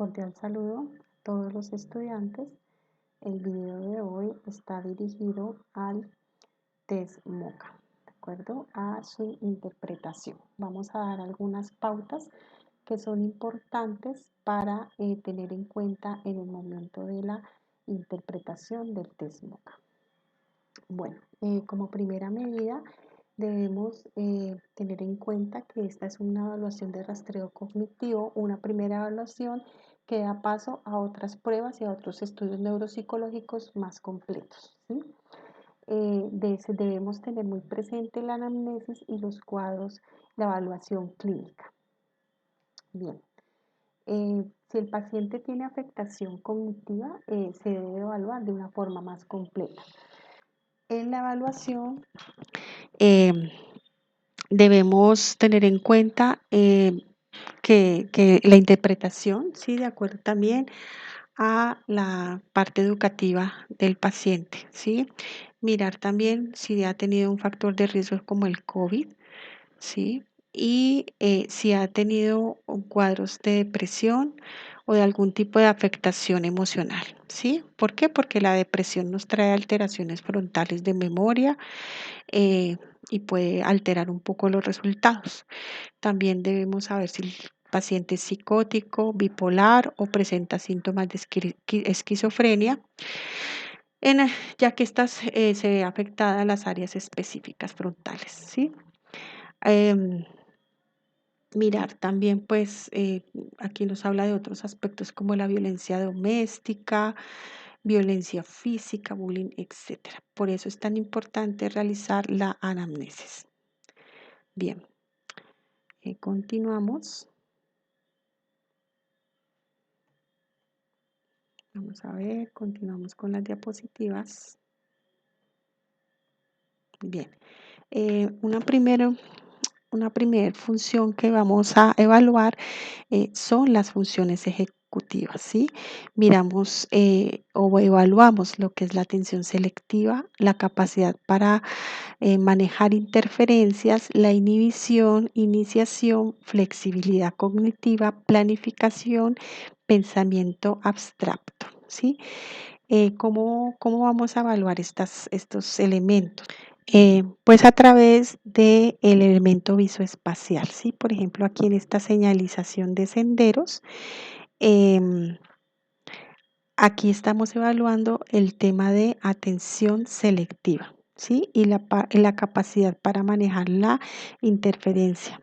Cordial saludo a todos los estudiantes. El video de hoy está dirigido al test MOCA, de acuerdo a su interpretación. Vamos a dar algunas pautas que son importantes para tener en cuenta en el momento de la interpretación del test MOCA. Bueno, como primera medida debemos tener en cuenta que esta es una evaluación de rastreo cognitivo, una primera evaluación que da paso a otras pruebas y a otros estudios neuropsicológicos más completos, ¿sí? Debemos tener muy presente la anamnesis y los cuadros, la evaluación clínica. Bien, si el paciente tiene afectación cognitiva, se debe evaluar de una forma más completa. En la evaluación debemos tener en cuenta que la interpretación, ¿sí? De acuerdo también a la parte educativa del paciente, ¿sí? Mirar también si ha tenido un factor de riesgo como el COVID, ¿sí? Y si ha tenido cuadros de depresión o de algún tipo de afectación emocional, ¿sí? ¿Por qué? Porque la depresión nos trae alteraciones frontales de memoria y puede alterar un poco los resultados. También debemos saber si el paciente es psicótico, bipolar o presenta síntomas de esquizofrenia, ya que estas se ve afectada las áreas específicas frontales, ¿sí? Em, Mirar también, pues, aquí nos habla de otros aspectos como la violencia doméstica, violencia física, bullying, etcétera. Por eso es tan importante realizar la anamnesis. Bien, continuamos. Vamos a ver, continuamos con las diapositivas. Bien, una primera función que vamos a evaluar son las funciones ejecutivas, ¿sí? Miramos o evaluamos lo que es la atención selectiva, la capacidad para manejar interferencias, la inhibición, iniciación, flexibilidad cognitiva, planificación, pensamiento abstracto, ¿sí? ¿Cómo vamos a evaluar estos elementos? Pues a través del elemento visoespacial, ¿sí? Por ejemplo, aquí en esta señalización de senderos, em, aquí estamos evaluando el tema de atención selectiva, ¿sí? Y la capacidad para manejar la interferencia,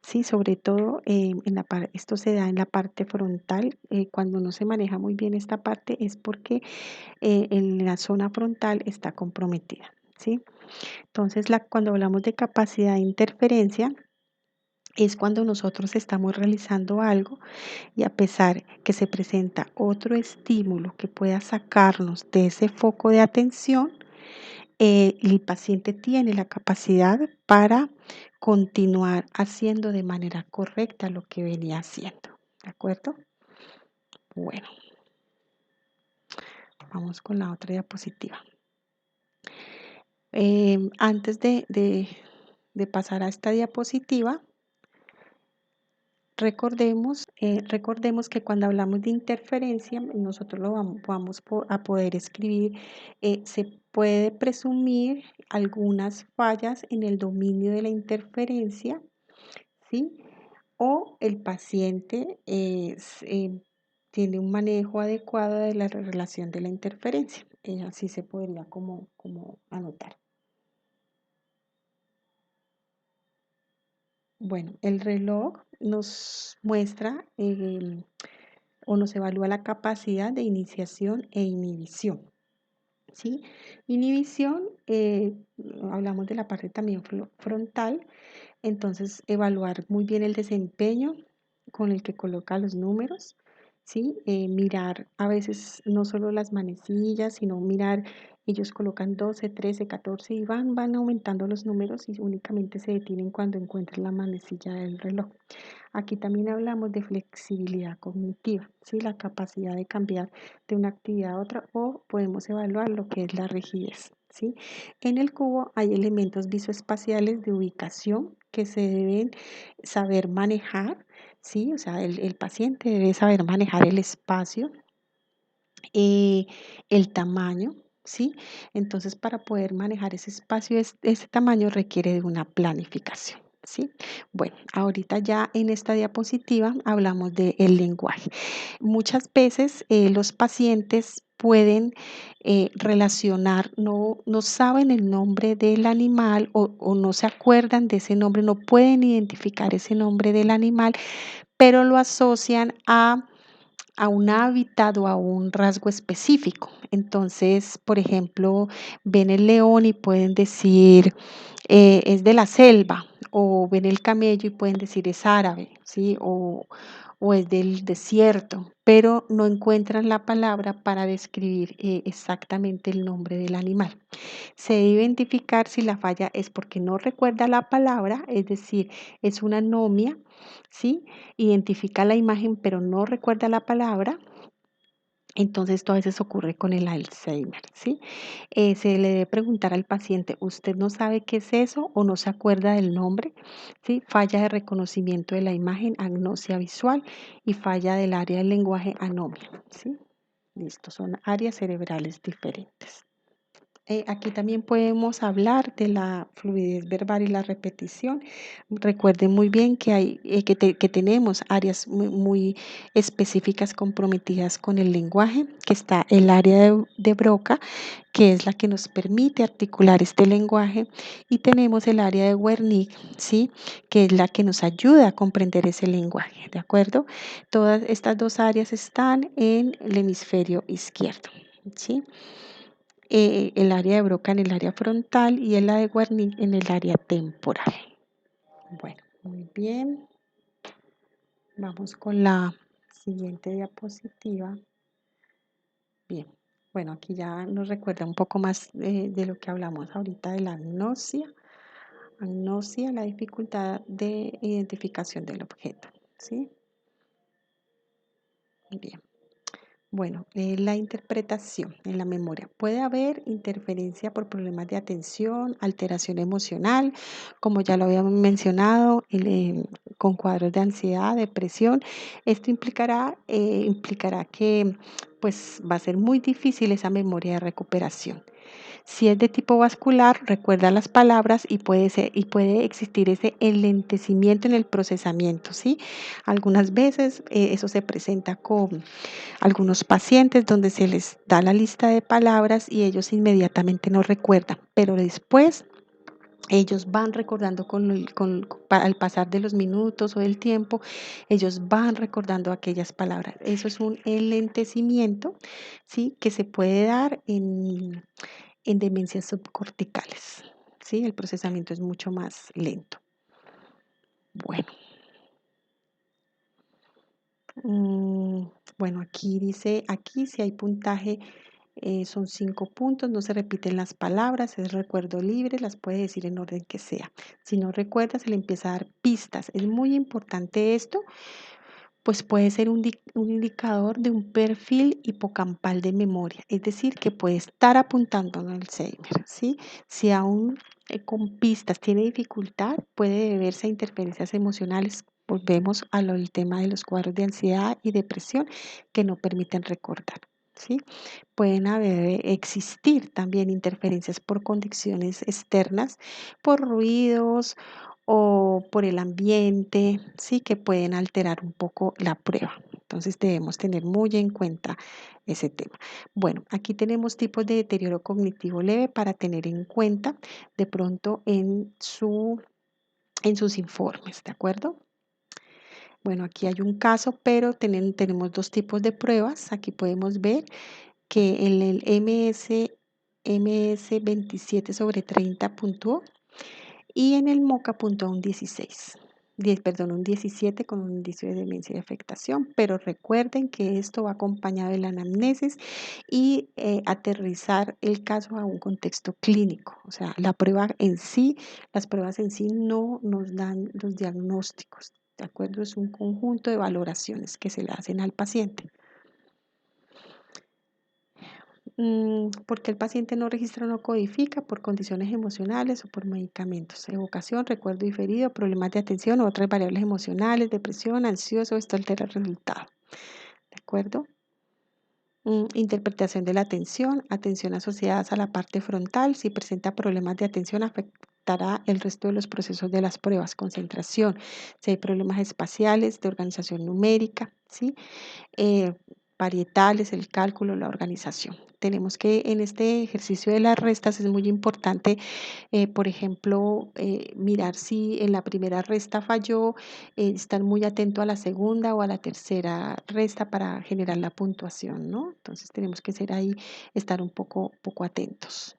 ¿sí? Sobre todo, esto se da en la parte frontal. Cuando no se maneja muy bien esta parte es porque en la zona frontal está comprometida, ¿sí? Entonces, cuando hablamos de capacidad de interferencia, es cuando nosotros estamos realizando algo y a pesar que se presenta otro estímulo que pueda sacarnos de ese foco de atención, el paciente tiene la capacidad para continuar haciendo de manera correcta lo que venía haciendo. ¿De acuerdo? Bueno, vamos con la otra diapositiva. Antes de pasar a esta diapositiva, recordemos que cuando hablamos de interferencia, nosotros lo vamos a poder escribir, se puede presumir algunas fallas en el dominio de la interferencia, ¿sí? O el paciente tiene un manejo adecuado de la relación de la interferencia. Así se podría como anotar. Bueno, el reloj nos muestra o nos evalúa la capacidad de iniciación e inhibición, ¿sí? Inhibición, hablamos de la parte también frontal, entonces evaluar muy bien el desempeño con el que coloca los números, ¿sí? Mirar a veces no solo las manecillas, sino mirar, ellos colocan 12, 13, 14 y van aumentando los números y únicamente se detienen cuando encuentran la manecilla del reloj. Aquí también hablamos de flexibilidad cognitiva, ¿sí? La capacidad de cambiar de una actividad a otra, o podemos evaluar lo que es la rigidez, ¿sí? En el cubo hay elementos visoespaciales de ubicación que se deben saber manejar, ¿sí? O sea, el paciente debe saber manejar el espacio, eh, el tamaño, ¿sí? Entonces, para poder manejar ese espacio, ese tamaño requiere de una planificación, ¿sí? Bueno, ahorita ya en esta diapositiva hablamos del lenguaje. Muchas veces los pacientes pueden relacionar, no saben el nombre del animal o no se acuerdan de ese nombre, no pueden identificar ese nombre del animal, pero lo asocian a un hábitat o a un rasgo específico. Entonces, por ejemplo, ven el león y pueden decir es de la selva, o ven el camello y pueden decir es árabe, ¿sí? O es del desierto, pero no encuentran la palabra para describir exactamente el nombre del animal. Se debe identificar si la falla es porque no recuerda la palabra, es decir, es una anomia, ¿sí? Identifica la imagen pero no recuerda la palabra. Entonces, esto a veces ocurre con el Alzheimer, ¿sí? Se le debe preguntar al paciente, ¿usted no sabe qué es eso o no se acuerda del nombre? ¿Sí? Falla de reconocimiento de la imagen, agnosia visual y falla del área del lenguaje, anomia, ¿sí? Listo, son áreas cerebrales diferentes. Aquí también podemos hablar de la fluidez verbal y la repetición. Recuerden muy bien que que tenemos áreas muy específicas comprometidas con el lenguaje, que está el área de Broca, que es la que nos permite articular este lenguaje, y tenemos el área de Wernicke, ¿sí? Que es la que nos ayuda a comprender ese lenguaje, ¿de acuerdo? Todas estas dos áreas están en el hemisferio izquierdo, ¿sí? El área de Broca en el área frontal y la de Wernicke en el área temporal. Bueno, muy bien. Vamos con la siguiente diapositiva. Bien, bueno, aquí ya nos recuerda un poco más de lo que hablamos ahorita de la agnosia. Agnosia, la dificultad de identificación del objeto, ¿sí? Bien. Bueno, la interpretación en la memoria. Puede haber interferencia por problemas de atención, alteración emocional, como ya lo habíamos mencionado, con cuadros de ansiedad, depresión. Esto implicará que pues, va a ser muy difícil esa memoria de recuperación. Si es de tipo vascular, recuerda las palabras y puede existir ese enlentecimiento en el procesamiento, ¿sí? Algunas veces eso se presenta con algunos pacientes donde se les da la lista de palabras y ellos inmediatamente no recuerdan, pero después ellos van recordando al pasar de los minutos o del tiempo, ellos van recordando aquellas palabras. Eso es un enlentecimiento, ¿sí? Que se puede dar en demencias subcorticales, ¿sí? El procesamiento es mucho más lento. Bueno. Mm, bueno, aquí dice, aquí si hay puntaje son 5 puntos, no se repiten las palabras, es recuerdo libre, las puede decir en orden que sea. Si no recuerda, se le empieza a dar pistas. Es muy importante esto, pues puede ser un indicador de un perfil hipocampal de memoria, es decir, que puede estar apuntando a Alzheimer, ¿sí? Si aún con pistas tiene dificultad, puede deberse a interferencias emocionales. Volvemos al tema de los cuadros de ansiedad y depresión que no permiten recordar, ¿sí? Pueden existir también interferencias por condiciones externas, por ruidos o por el ambiente, sí que pueden alterar un poco la prueba. Entonces debemos tener muy en cuenta ese tema. Bueno, aquí tenemos tipos de deterioro cognitivo leve para tener en cuenta de pronto en sus informes, ¿de acuerdo? Bueno, aquí hay un caso, pero tenemos dos tipos de pruebas. Aquí podemos ver que en el MS 27/30 puntuó y en el MOCA puntuó un 16. Perdón, un 17 con un indicio de demencia y afectación, pero recuerden que esto va acompañado de la anamnesis y aterrizar el caso a un contexto clínico. O sea, las pruebas en sí no nos dan los diagnósticos, ¿de acuerdo? Es un conjunto de valoraciones que se le hacen al paciente. Porque el paciente no registra o no codifica por condiciones emocionales o por medicamentos. Evocación, recuerdo diferido, problemas de atención o otras variables emocionales, depresión, ansioso, esto altera el resultado. ¿De acuerdo? Interpretación de la atención, atención asociadas a la parte frontal. Si presenta problemas de atención, afectará el resto de los procesos de las pruebas. Concentración, si hay problemas espaciales, de organización numérica, ¿sí? eh, Parietales, el cálculo, la organización. Tenemos que en este ejercicio de las restas es muy importante, por ejemplo, mirar si en la primera resta falló, estar muy atento a la segunda o a la tercera resta para generar la puntuación, ¿no? Entonces tenemos que ser ahí, estar un poco atentos.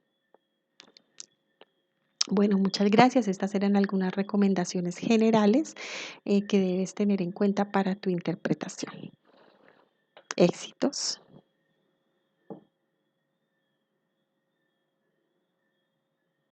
Bueno, muchas gracias. Estas eran algunas recomendaciones generales que debes tener en cuenta para tu interpretación. Éxitos.